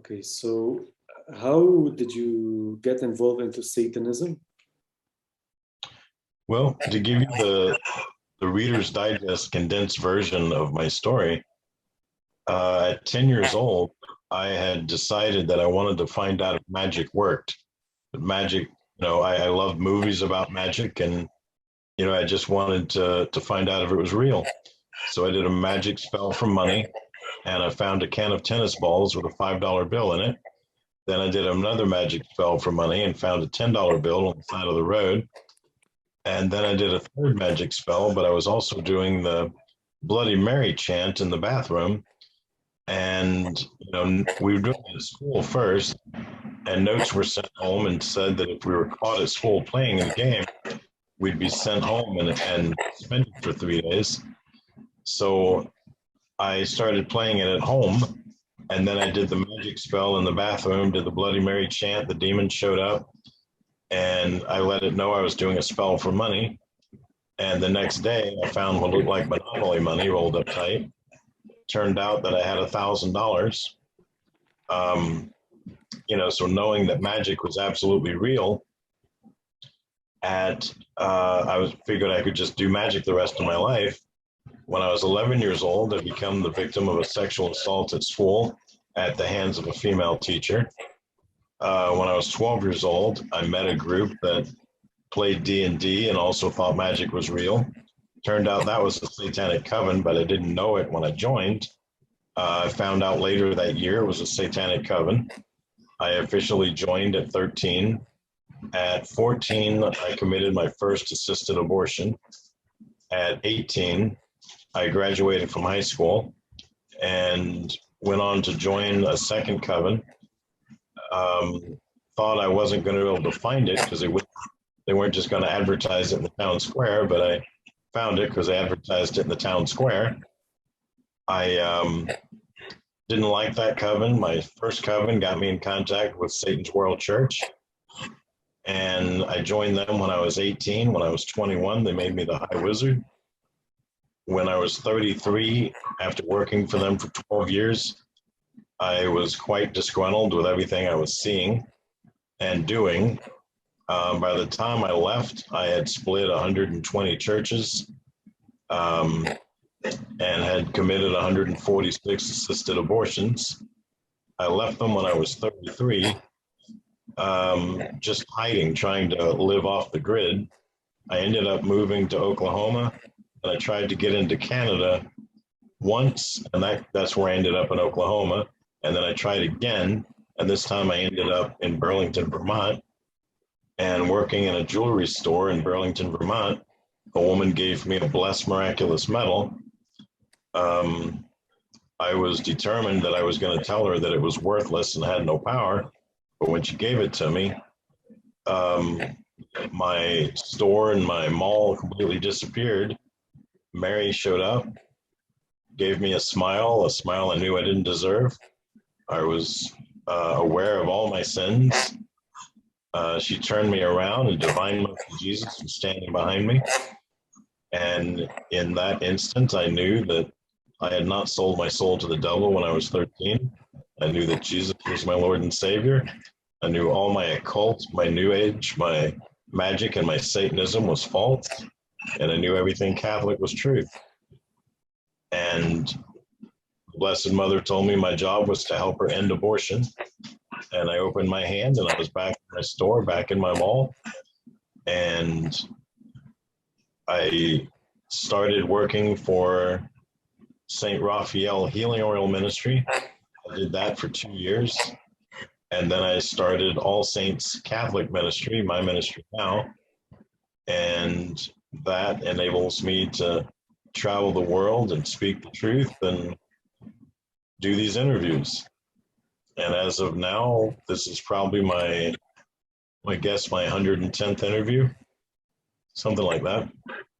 Okay, so how did you get involved into Satanism? Well, to give you the Reader's Digest condensed version of my story, at 10 years old, I had decided that I wanted to find out if magic worked. But magic, I loved movies about magic, and I just wanted to find out if it was real. So I did a magic spell for money, and I found a can of tennis balls with a $5 bill in it. Then I did another magic spell for money and found a $10 bill on the side of the road. And then I did a third magic spell, but I was also doing the Bloody Mary chant in the bathroom. And, we were doing it at school first, and notes were sent home and said that if we were caught at school playing in the game, we'd be sent home and suspended for 3 days. So I started playing it at home, and then I did the magic spell in the bathroom, did the Bloody Mary chant, the demon showed up, and I let it know I was doing a spell for money. And the next day, I found what looked like Monopoly money rolled up tight. Turned out that I had $1,000. So knowing that magic was absolutely real, I was figured I could just do magic the rest of my life. When I was 11 years old, I became the victim of a sexual assault at school at the hands of a female teacher. When I was 12 years old, I met a group that played D&D and also thought magic was real. Turned out that was a satanic coven, but I didn't know it when I joined. I found out later that year it was a satanic coven. I officially joined at 13. At 14, I committed my first assisted abortion. At 18, I graduated from high school and went on to join a second coven. Thought I wasn't going to be able to find it because they weren't just going to advertise it in the town square, but I found it because they advertised it in the town square. I didn't like that coven. My first coven got me in contact with Satan's World Church, and I joined them when I was 18. When I was 21, they made me the High Wizard. When I was 33, after working for them for 12 years, I was quite disgruntled with everything I was seeing and doing. By the time I left, I had split 120 churches and had committed 146 assisted abortions. I left them when I was 33, just hiding, trying to live off the grid. I ended up moving to Oklahoma, and I tried to get into Canada once, and that's where I ended up in Oklahoma. And then I tried again, and this time I ended up in Burlington, Vermont, and working in a jewelry store in Burlington, Vermont. A woman gave me a Blessed Miraculous medal. I was determined that I was going to tell her that it was worthless and had no power, but when she gave it to me, my store and my mall completely disappeared. Mary showed up, gave me a smile I knew I didn't deserve. I was aware of all my sins. She turned me around, and divine mercy Jesus was standing behind me. And in that instant, I knew that I had not sold my soul to the devil when I was 13. I knew that Jesus was my Lord and Savior. I knew all my occult, my New Age, my magic, and my Satanism was false. And I knew everything Catholic was truth. And the Blessed Mother told me my job was to help her end abortion. And I opened my hand, and I was back in my store, back in my mall. And I started working for St. Raphael Healing Oil Ministry. I did that for 2 years. And then I started All Saints Catholic Ministry, my ministry now. And that enables me to travel the world and speak the truth and do these interviews. And as of now, this is probably my 110th interview, something like that.